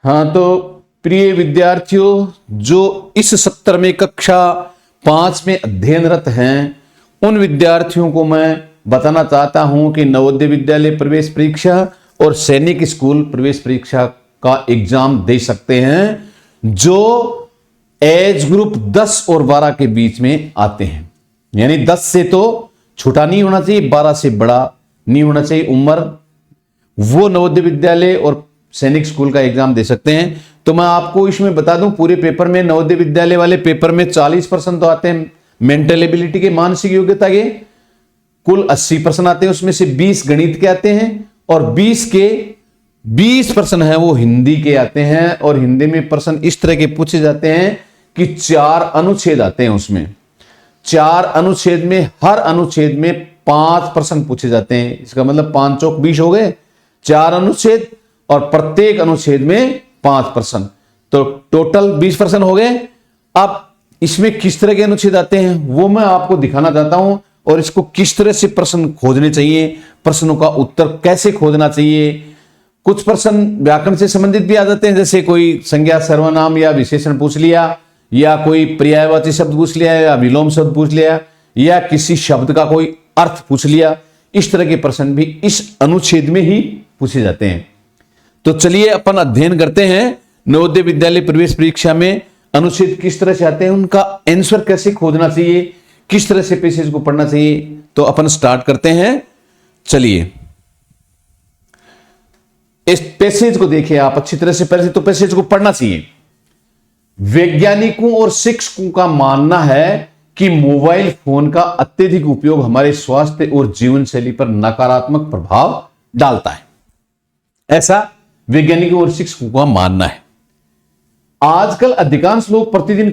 हाँ, तो प्रिय विद्यार्थियों, जो इस सत्र में कक्षा 5 में अध्ययनरत हैं, उन विद्यार्थियों को मैं बताना चाहता हूं कि नवोदय विद्यालय प्रवेश परीक्षा और सैनिक स्कूल प्रवेश परीक्षा का एग्जाम दे सकते हैं, जो एज ग्रुप 10 और 12 के बीच में आते हैं। यानी 10 से तो छोटा नहीं होना चाहिए, 12 से बड़ा नहीं होना चाहिए उम्र, वो नवोदय विद्यालय और सैनिक स्कूल का एग्जाम दे सकते हैं। तो मैं आपको इसमें बता दूं, पूरे पेपर में नवोदय विद्यालय वाले पेपर में 40% तो आते हैं मेंटल एबिलिटी के, मानसिक योग्यता के, कुल 80% आते हैं, उसमें से 20 गणित के आते हैं और 20 के 20% है वो हिंदी के आते हैं। और हिंदी में प्रश्न इस तरह के पूछे जाते हैं कि 4 अनुच्छेद आते हैं, उसमें 4 अनुच्छेद में हर अनुच्छेद में 5 प्रश्न पूछे जाते हैं। इसका मतलब 5 चौक 20 हो गए, 4 अनुच्छेद और प्रत्येक अनुच्छेद में 5 प्रश्न, तो टोटल 20 प्रश्न हो गए। अब इसमें किस तरह के अनुच्छेद आते हैं वो मैं आपको दिखाना चाहता हूं, और इसको किस तरह से प्रश्न खोजने चाहिए, प्रश्नों का उत्तर कैसे खोजना चाहिए। कुछ प्रश्न व्याकरण से संबंधित भी आ जाते हैं, जैसे कोई संज्ञा सर्वनाम या विशेषण पूछ लिया, या कोई पर्यायवाची शब्द पूछ लिया, या विलोम शब्द पूछ लिया, या किसी शब्द का कोई अर्थ पूछ लिया। इस तरह के प्रश्न भी इस अनुच्छेद में ही पूछे जाते हैं। तो चलिए अपन अध्ययन करते हैं नवोदय विद्यालय प्रवेश परीक्षा में अनुच्छेद किस तरह से आते हैं, उनका आंसर कैसे खोजना चाहिए, किस तरह से पैसेज को पढ़ना चाहिए। तो अपन स्टार्ट करते हैं। चलिए इस पैसेज को देखिए आप अच्छी तरह से, पहले तो पैसेज को पढ़ना चाहिए। वैज्ञानिकों और शिक्षकों का मानना है कि मोबाइल फोन का अत्यधिक उपयोग हमारे स्वास्थ्य और जीवन शैली पर नकारात्मक प्रभाव डालता है, ऐसा वैज्ञानिकों और शिक्षकों का मानना है। आजकल अधिकांश लोग प्रतिदिन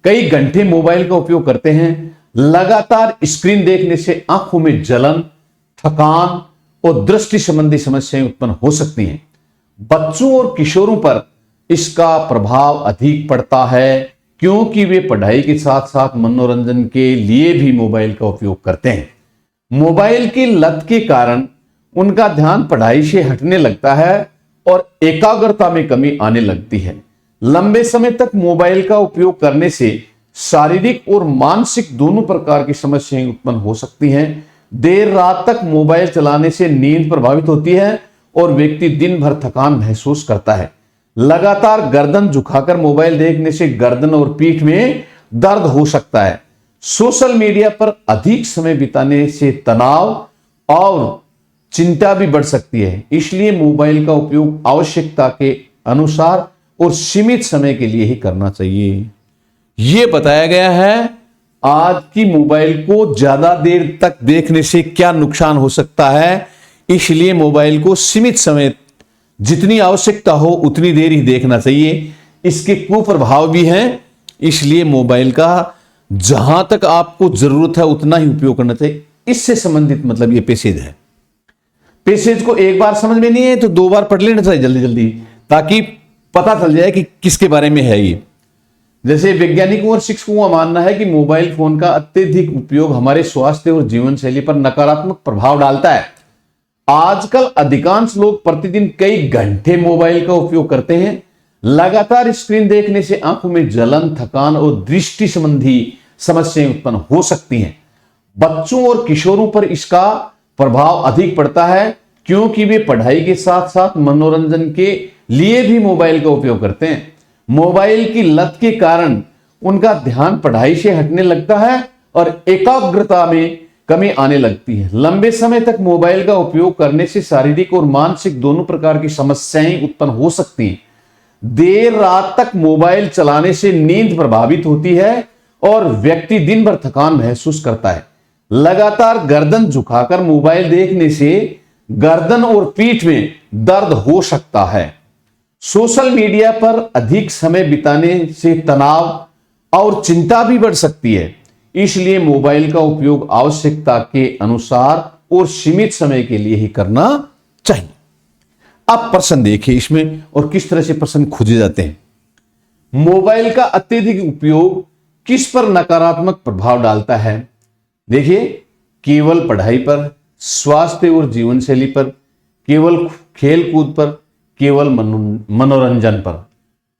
कई घंटे मोबाइल का उपयोग करते हैं। लगातार स्क्रीन देखने से आंखों में जलन, थकान और दृष्टि संबंधी समस्याएं उत्पन्न हो सकती हैं। बच्चों और किशोरों पर इसका प्रभाव अधिक पड़ता है, क्योंकि वे पढ़ाई के साथ साथ मनोरंजन के लिए भी मोबाइल का उपयोग करते हैं। मोबाइल की लत के कारण उनका ध्यान पढ़ाई से हटने लगता है और एकाग्रता में कमी आने लगती है। लंबे समय तक मोबाइल का उपयोग करने से शारीरिक और मानसिक दोनों प्रकार की समस्याएं उत्पन्न हो सकती हैं। देर रात तक मोबाइल चलाने से नींद प्रभावित होती है और व्यक्ति दिन भर थकान महसूस करता है। लगातार गर्दन झुकाकर मोबाइल देखने से गर्दन और पीठ में दर्द हो सकता है। सोशल मीडिया पर अधिक समय बिताने से तनाव और चिंता भी बढ़ सकती है। इसलिए मोबाइल का उपयोग आवश्यकता के अनुसार और सीमित समय के लिए ही करना चाहिए। यह बताया गया है आज की मोबाइल को ज्यादा देर तक देखने से क्या नुकसान हो सकता है, इसलिए मोबाइल को सीमित समय, जितनी आवश्यकता हो उतनी देर ही देखना चाहिए। इसके कुप्रभाव भी हैं, इसलिए मोबाइल का जहां तक आपको जरूरत है उतना ही उपयोग करना चाहिए। इससे संबंधित मतलब ये पैसेज है। पैसेज को एक बार समझ में नहीं है तो 2 बार पढ़ लेना चाहिए जल्दी जल्दी, ताकि पता चल जाए कि किसके बारे में है ये। जैसे वैज्ञानिकों और शिक्षकों का मानना है कि मोबाइल फोन का अत्यधिक उपयोग हमारे स्वास्थ्य और जीवन शैली पर नकारात्मक प्रभाव डालता है। आजकल अधिकांश लोग प्रतिदिन कई घंटे मोबाइल का उपयोग करते हैं। लगातार स्क्रीन देखने से आंखों में जलन, थकान और दृष्टि संबंधी समस्याएं उत्पन्न हो सकती हैं। बच्चों और किशोरों पर इसका प्रभाव अधिक पड़ता है, क्योंकि वे पढ़ाई के साथ साथ मनोरंजन के लिए भी मोबाइल का उपयोग करते हैं। मोबाइल की लत के कारण उनका ध्यान पढ़ाई से हटने लगता है और एकाग्रता में कमी आने लगती है। लंबे समय तक मोबाइल का उपयोग करने से शारीरिक और मानसिक दोनों प्रकार की समस्याएं उत्पन्न हो सकती हैं। देर रात तक मोबाइल चलाने से नींद प्रभावित होती है और व्यक्ति दिन भर थकान महसूस करता है। लगातार गर्दन झुकाकर मोबाइल देखने से गर्दन और पीठ में दर्द हो सकता है। सोशल मीडिया पर अधिक समय बिताने से तनाव और चिंता भी बढ़ सकती है। इसलिए मोबाइल का उपयोग आवश्यकता के अनुसार और सीमित समय के लिए ही करना चाहिए। अब प्रश्न देखिए इसमें और किस तरह से प्रश्न खोजे जाते हैं। मोबाइल का अत्यधिक उपयोग किस पर नकारात्मक प्रभाव डालता है? देखिए, केवल पढ़ाई पर, स्वास्थ्य और जीवन शैली पर, केवल खेल कूद पर, केवल मनोरंजन पर।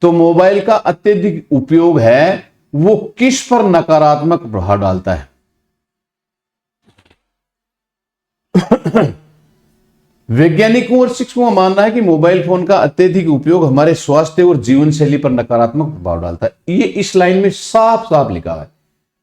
तो मोबाइल का अत्यधिक उपयोग है वो किस पर नकारात्मक प्रभाव डालता है? वैज्ञानिकों और शिक्षकों का मानना है कि मोबाइल फोन का अत्यधिक उपयोग हमारे स्वास्थ्य और जीवन शैली पर नकारात्मक प्रभाव डालता है। ये इस लाइन में साफ साफ लिखा है।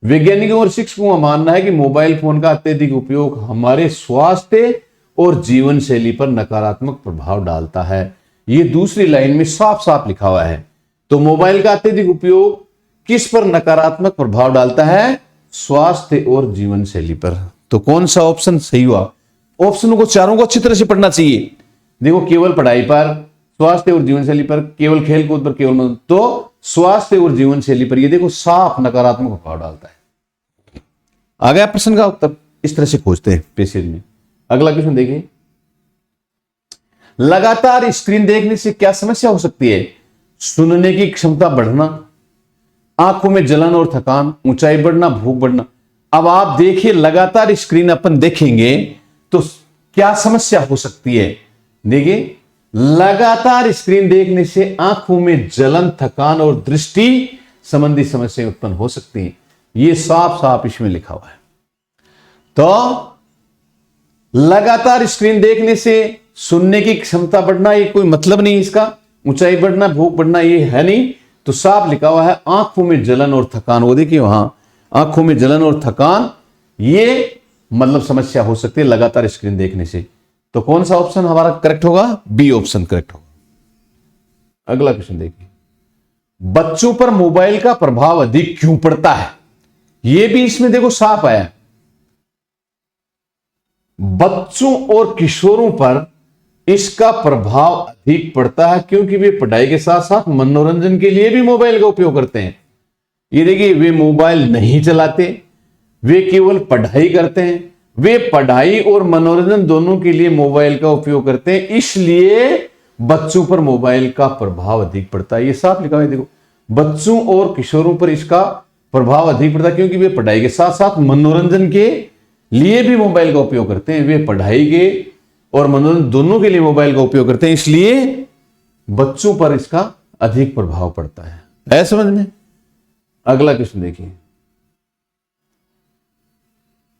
वैज्ञानिकों और शिक्षकों का मानना है कि मोबाइल फोन का अत्यधिक उपयोग हमारे स्वास्थ्य और जीवन शैली पर नकारात्मक प्रभाव डालता है। ये दूसरी लाइन में साफ साफ लिखा हुआ है। तो मोबाइल का अत्यधिक उपयोग किस पर नकारात्मक प्रभाव डालता है? स्वास्थ्य और जीवन शैली पर। तो कौन सा ऑप्शन सही हुआ? ऑप्शनों को चारों को अच्छी तरह से पढ़ना चाहिए। देखो, केवल पढ़ाई पर, स्वास्थ्य और जीवन शैली पर, केवल खेल कूद पर, केवल तो स्वास्थ्य और जीवन शैली पर ये देखो साफ नकारात्मक प्रभाव डालता है। आ गया प्रश्न का उत्तर? इस तरह से खोजते हैं पैसेज में। अगला क्वेश्चन देखिए, लगातार स्क्रीन देखने से क्या समस्या हो सकती है? सुनने की क्षमता बढ़ना, आंखों में जलन और थकान, ऊंचाई बढ़ना, भूख बढ़ना। अब आप देखिए, लगातार स्क्रीन अपन देखेंगे तो क्या समस्या हो सकती है? देखिए, लगातार स्क्रीन देखने से आंखों में जलन, थकान और दृष्टि संबंधी समस्याएं उत्पन्न हो सकती हैं। यह साफ साफ इसमें लिखा हुआ है। तो लगातार स्क्रीन देखने से सुनने की क्षमता बढ़ना, ये कोई मतलब नहीं इसका। ऊंचाई बढ़ना, भूख बढ़ना, ये है नहीं। तो साफ लिखा हुआ है आंखों में जलन और थकान। वो देखिए वहां आंखों में जलन और थकान, ये मतलब समस्या हो सकती है लगातार स्क्रीन देखने से। तो कौन सा ऑप्शन हमारा करेक्ट होगा? बी ऑप्शन करेक्ट होगा। अगला क्वेश्चन देखिए, बच्चों पर मोबाइल का प्रभाव अधिक क्यों पड़ता है? यह भी इसमें देखो साफ आया। बच्चों और किशोरों पर इसका प्रभाव अधिक पड़ता है क्योंकि वे पढ़ाई के साथ साथ मनोरंजन के लिए भी मोबाइल का उपयोग करते हैं। ये देखिए, वे मोबाइल नहीं चलाते, वे केवल पढ़ाई करते हैं। वे पढ़ाई और मनोरंजन दोनों के लिए मोबाइल का उपयोग करते हैं, इसलिए बच्चों पर मोबाइल का प्रभाव अधिक पड़ता है। ये साफ लिखा है देखो, बच्चों और किशोरों पर इसका प्रभाव अधिक पड़ता है क्योंकि वे पढ़ाई के साथ साथ मनोरंजन के लिए भी मोबाइल का उपयोग करते हैं। वे पढ़ाई के और मनोरंजन दोनों के लिए मोबाइल का उपयोग करते हैं, इसलिए बच्चों पर इसका अधिक प्रभाव पड़ता है। है समझ में? अगला क्वेश्चन देखिए,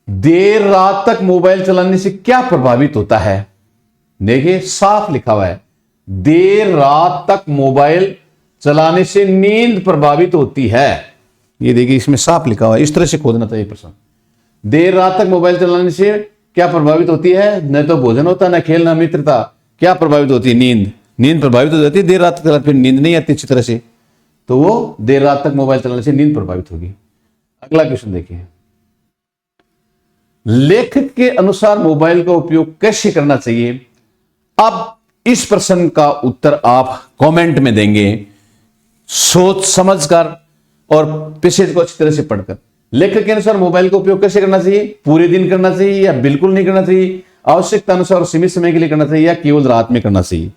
देर रात तक मोबाइल चलाने से क्या प्रभावित होता है? देखिए साफ लिखा हुआ है, देर रात तक मोबाइल चलाने से नींद प्रभावित होती है। ये देखिए इसमें साफ लिखा हुआ है, इस तरह से खोदना चाहिए प्रश्न। देर रात तक मोबाइल चलाने से क्या प्रभावित होती है? न तो भोजन होता, न खेल, न मित्रता। क्या प्रभावित होती है? नींद। नींद प्रभावित हो जाती है देर रात तक चलाते, फिर नींद नहीं आती अच्छी तरह से, तो वो देर रात तक मोबाइल चलाने से नींद प्रभावित होगी। अगला क्वेश्चन देखिए, लेखक के अनुसार मोबाइल का उपयोग कैसे करना चाहिए? अब इस प्रश्न का उत्तर आप कमेंट में देंगे, सोच समझकर और पैसेज को अच्छी तरह से पढ़कर। लेखक के अनुसार मोबाइल का उपयोग कैसे करना चाहिए? पूरे दिन करना चाहिए या बिल्कुल नहीं करना चाहिए? आवश्यकता अनुसार सीमित समय के लिए करना चाहिए या केवल रात में करना चाहिए?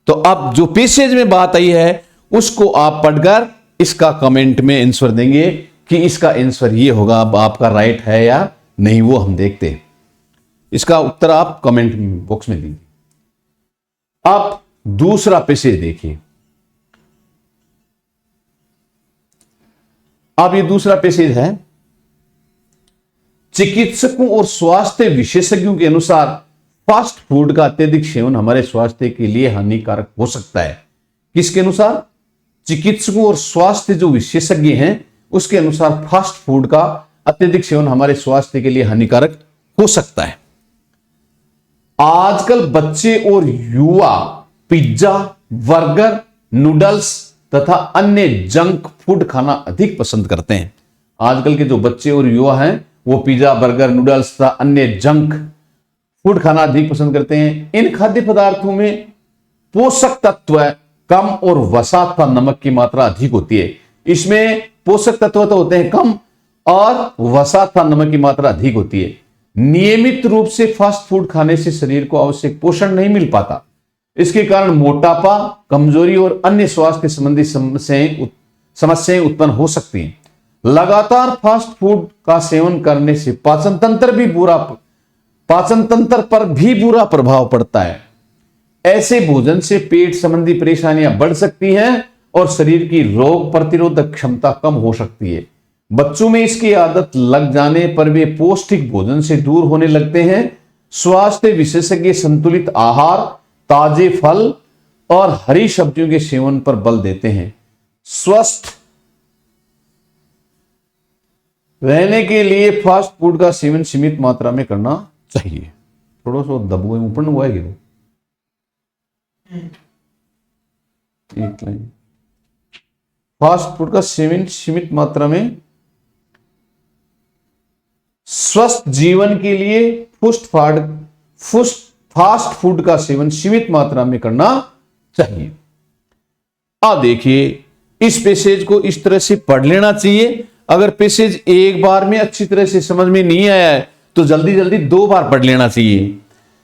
तो अब जो पैसेज में बात आई है उसको आप पढ़कर इसका कमेंट में आंसर देंगे कि इसका आंसर ये होगा। अब आपका राइट है या नहीं वो हम देखते हैं। इसका उत्तर आप कमेंट बॉक्स में दीजिए। आप दूसरा पैसेज देखिए। अब ये दूसरा पैसेज है, चिकित्सकों और स्वास्थ्य विशेषज्ञों के अनुसार फास्ट फूड का अत्यधिक सेवन हमारे स्वास्थ्य के लिए हानिकारक हो सकता है। किसके अनुसार? चिकित्सकों और स्वास्थ्य जो विशेषज्ञ हैं उसके अनुसार फास्ट फूड का अत्यधिक सेवन हमारे स्वास्थ्य के लिए हानिकारक हो सकता है। आजकल बच्चे और युवा पिज्जा, बर्गर, नूडल्स तथा अन्य जंक फूड खाना अधिक पसंद करते हैं। आजकल के जो बच्चे और युवा हैं वो पिज्जा, बर्गर, नूडल्स तथा अन्य जंक फूड खाना अधिक पसंद करते हैं। इन खाद्य पदार्थों में पोषक तत्व कम और वसा तथा नमक की मात्रा अधिक होती है। इसमें पोषक तत्व तो होते हैं कम और वसा तथा नमक की मात्रा अधिक होती है। नियमित रूप से फास्ट फूड खाने से शरीर को आवश्यक पोषण नहीं मिल पाता। इसके कारण मोटापा, कमजोरी और अन्य स्वास्थ्य संबंधी समस्याएं उत्पन्न हो सकती हैं। लगातार फास्ट फूड का सेवन करने से पाचन तंत्र पर भी बुरा प्रभाव पड़ता है। ऐसे भोजन से पेट संबंधी परेशानियां बढ़ सकती हैं और शरीर की रोग प्रतिरोधक क्षमता कम हो सकती है। बच्चों में इसकी आदत लग जाने पर वे पौष्टिक भोजन से दूर होने लगते हैं। स्वास्थ्य विशेषज्ञ संतुलित आहार, ताजे फल और हरी सब्जियों के सेवन पर बल देते हैं। स्वस्थ रहने के लिए फास्ट फूड का सेवन सीमित मात्रा में करना चाहिए। थोड़ा सा दबुए ऊपर हुआ है कि एक लाइन, फास्ट फूड का सेवन सीमित मात्रा में, स्वस्थ जीवन के लिए फास्ट फूड का सेवन सीमित मात्रा में करना चाहिए। अब देखिए, इस पैसेज को इस तरह से पढ़ लेना चाहिए। अगर पैसेज एक बार में अच्छी तरह से समझ में नहीं आया है तो जल्दी जल्दी 2 बार पढ़ लेना चाहिए।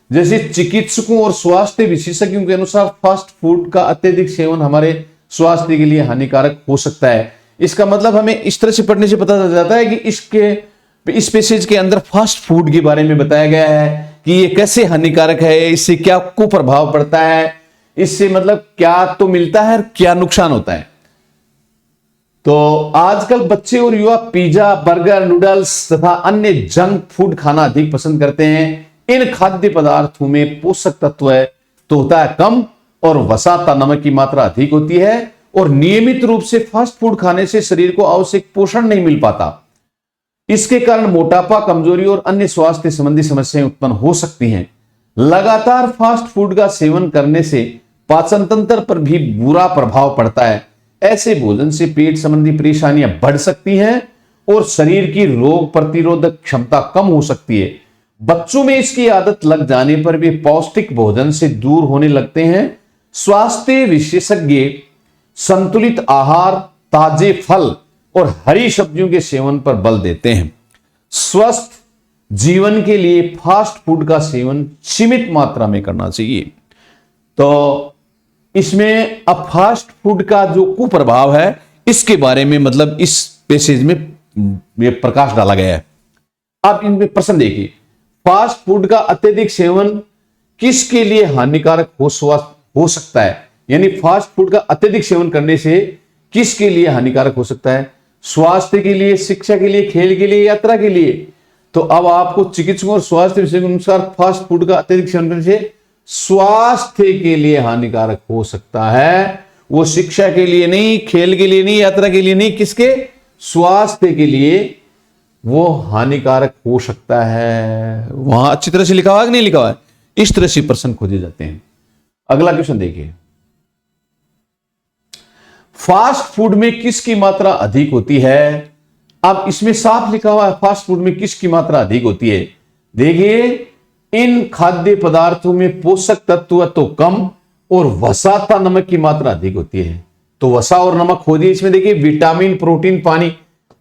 जैसे चिकित्सकों और स्वास्थ्य विशेषज्ञों के अनुसार फास्ट फूड का अत्यधिक सेवन हमारे स्वास्थ्य के लिए हानिकारक हो सकता है। इसका मतलब हमें इस तरह से पढ़ने से पता चल जाता है कि इस पैसेज के अंदर फास्ट फूड के बारे में बताया गया है कि ये कैसे हानिकारक है, इससे क्या कुप्रभाव पड़ता है, इससे मतलब क्या तो मिलता है और क्या नुकसान होता है। तो आजकल बच्चे और युवा पिज्जा, बर्गर, नूडल्स तथा अन्य जंक फूड खाना अधिक पसंद करते हैं। इन खाद्य पदार्थों में पोषक तत्व तो होता है कम और वसा तथा नमक की मात्रा अधिक होती है और नियमित रूप से फास्ट फूड खाने से शरीर को आवश्यक पोषण नहीं मिल पाता। इसके कारण मोटापा, कमजोरी और अन्य स्वास्थ्य संबंधी समस्याएं उत्पन्न हो सकती हैं। लगातार फास्ट फूड का सेवन करने से पाचन तंत्र पर भी बुरा प्रभाव पड़ता है। ऐसे भोजन से पेट संबंधी परेशानियां बढ़ सकती हैं और शरीर की रोग प्रतिरोधक क्षमता कम हो सकती है। बच्चों में इसकी आदत लग जाने पर वे पौष्टिक भोजन से दूर होने लगते हैं। स्वास्थ्य विशेषज्ञ संतुलित आहार, ताजे फल और हरी सब्जियों के सेवन पर बल देते हैं। स्वस्थ जीवन के लिए फास्ट फूड का सेवन सीमित मात्रा में करना चाहिए। तो इसमें अब फास्ट फूड का जो कुप्रभाव है इसके बारे में मतलब इस पैसेज में ये प्रकाश डाला गया है। अब इनमें प्रश्न देखिए, फास्ट फूड का अत्यधिक सेवन किसके लिए हानिकारक हो सकता है? यानी फास्ट फूड का अत्यधिक सेवन करने से किसके लिए हानिकारक हो सकता है? स्वास्थ्य के लिए, शिक्षा के लिए, खेल के लिए, यात्रा के लिए। तो अब आपको चिकित्सकों और स्वास्थ्य विशेषज्ञों के अनुसार फास्ट फूड का अत्यधिक सेवन करने से स्वास्थ्य के लिए हानिकारक हो सकता है। वो शिक्षा के लिए नहीं, खेल के लिए नहीं, यात्रा के लिए नहीं, किसके? स्वास्थ्य के लिए वो हानिकारक हो सकता है। वहां अच्छी तरह से लिखा हुआ है कि नहीं लिखा हुआ है? इस तरह से प्रश्न खोजे जाते हैं। अगला क्वेश्चन देखिए, फास्ट फूड में किसकी मात्रा अधिक होती है? अब इसमें साफ लिखा हुआ है फास्ट फूड में किसकी मात्रा अधिक होती है। देखिए, इन खाद्य पदार्थों में पोषक तत्व तो कम और वसा तथा नमक की मात्रा अधिक होती है। तो वसा और नमक खोजिए। इसमें देखिए, विटामिन, प्रोटीन, पानी,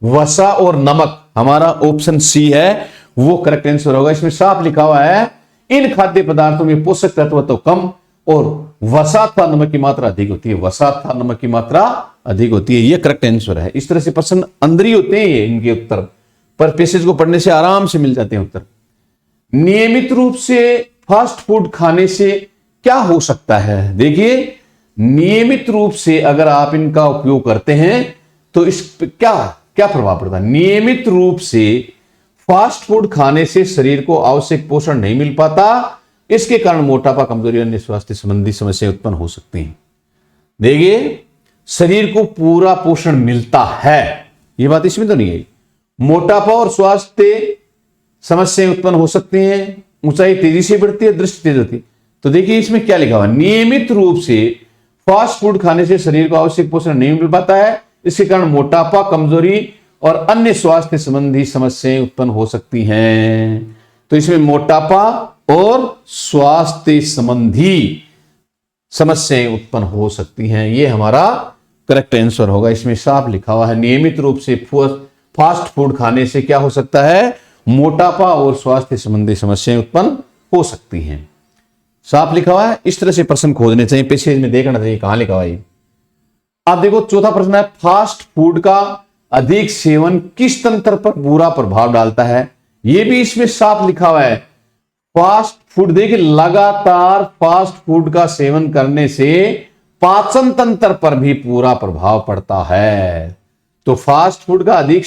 वसा और नमक, हमारा ऑप्शन सी है वो करेक्ट आंसर होगा। इसमें साफ लिखा हुआ है इन खाद्य पदार्थों में पोषक तत्व तो कम और वसा तथा नमक की मात्रा अधिक होती है। वसा तथा नमक की मात्रा अधिक होती है, ये करेक्ट आंसर है। इस तरह से प्रश्न अंदर ही होते हैं ये इनके उत्तर, पर पैसेज को पढ़ने से आराम से मिल जाते हैं उत्तर। नियमित रूप से फास्ट फूड खाने से क्या हो सकता है? देखिए, नियमित रूप से अगर आप इनका उपयोग करते हैं तो इस क्या प्रभाव पड़ता है? नियमित रूप से फास्ट फूड खाने से शरीर को आवश्यक पोषण नहीं मिल पाता। इसके कारण मोटापा, कमजोरी, अन्य स्वास्थ्य संबंधी समस्याएं उत्पन्न हो सकती हैं। देखिए, शरीर को पूरा पोषण मिलता है, यह बात इसमें तो नहीं है। मोटापा और स्वास्थ्य समस्याएं उत्पन्न हो सकती हैं। ऊंचाई तेजी से बढ़ती है, दृष्टि तेज होती है। तो देखिए, इसमें क्या लिखा हुआ है? नियमित रूप से फास्ट फूड खाने से शरीर को आवश्यक पोषण नहीं मिल पाता है। इसके कारण मोटापा, कमजोरी और अन्य स्वास्थ्य संबंधी समस्याएं उत्पन्न हो सकती हैं। तो इसमें मोटापा और स्वास्थ्य संबंधी समस्याएं उत्पन्न हो सकती हैं, यह हमारा करेक्ट आंसर होगा। इसमें साफ लिखा हुआ है नियमित रूप से फास्ट फूड खाने से क्या हो सकता है? मोटापा और स्वास्थ्य संबंधी समस्याएं उत्पन्न हो सकती हैं। साफ लिखा हुआ है। इस तरह से प्रश्न खोजने चाहिए, पैसेज में देखना चाहिए कहां लिखा हुआ है। आप देखो, चौथा प्रश्न है, फास्ट फूड का अधिक सेवन किस तंत्र पर बुरा प्रभाव डालता है? यह भी इसमें साफ लिखा हुआ है। फास्ट फूड, देखिए लगातार फास्ट फूड का सेवन करने से पाचन तंत्र पर भी पूरा प्रभाव पड़ता है। तो फास्ट फूड का अधिक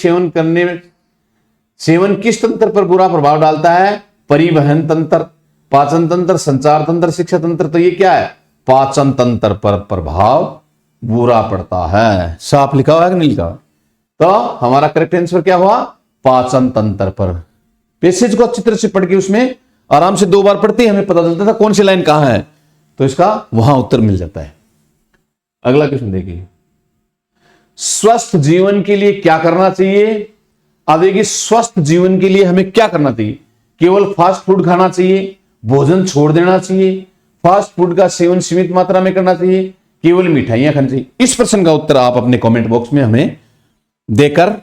सेवन किस तंत्र पर बुरा प्रभाव डालता है? परिवहन तंत्र, पाचन तंत्र, संचार तंत्र, शिक्षा तंत्र। तो ये क्या है? पाचन तंत्र पर प्रभाव बुरा पड़ता है। साफ लिखा हुआ है कि नहीं लिखा हुआ? तो हमारा करेक्ट आंसर क्या हुआ? पाचन तंत्र पर। पैसेज को अच्छी तरह से पढ़ के उसमें आराम से 2 बार पढ़ते ही हमें पता चलता था कौन सी लाइन कहां है, तो इसका वहां उत्तर मिल जाता है। अगला क्वेश्चन देखिए, स्वस्थ जीवन के लिए क्या करना चाहिए? अब देखिए, स्वस्थ जीवन के लिए हमें क्या करना चाहिए? केवल फास्ट फूड खाना चाहिए, भोजन छोड़ देना चाहिए, फास्ट फूड का सेवन सीमित मात्रा में करना चाहिए, केवल मिठाइयां खानी चाहिए? इस प्रश्न का उत्तर आप अपने कमेंट बॉक्स में हमें देकर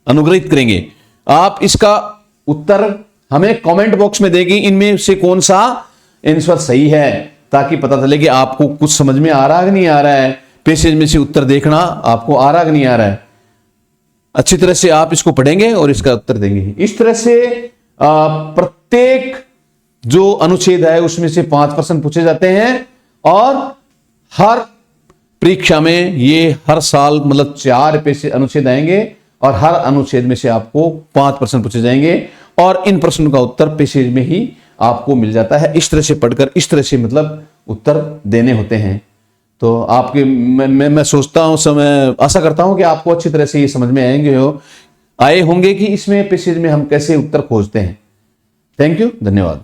अनुग्रहित करेंगे। आप इसका उत्तर हमें कमेंट बॉक्स में देंगे, इनमें से कौन सा आंसर सही है, ताकि पता चले कि आपको कुछ समझ में आ रहा है कि नहीं आ रहा है। पैसेज में से उत्तर देखना आपको आ रहा है कि नहीं आ रहा है। अच्छी तरह से आप इसको पढ़ेंगे और इसका उत्तर देंगे। इस तरह से प्रत्येक जो अनुच्छेद है उसमें से 5 प्रश्न पूछे जाते हैं, और हर परीक्षा में ये हर साल मतलब 4 अनुच्छेद आएंगे, और हर अनुच्छेद में से आपको 5 प्रश्न पूछे जाएंगे, और इन प्रश्नों का उत्तर पैसेज में ही आपको मिल जाता है। इस तरह से पढ़कर इस तरह से मतलब उत्तर देने होते हैं। तो आपके मैं सोचता हूं, समय आशा करता हूं कि आपको अच्छी तरह से ये समझ में आए होंगे कि इसमें पैसेज में हम कैसे उत्तर खोजते हैं। थैंक यू, धन्यवाद।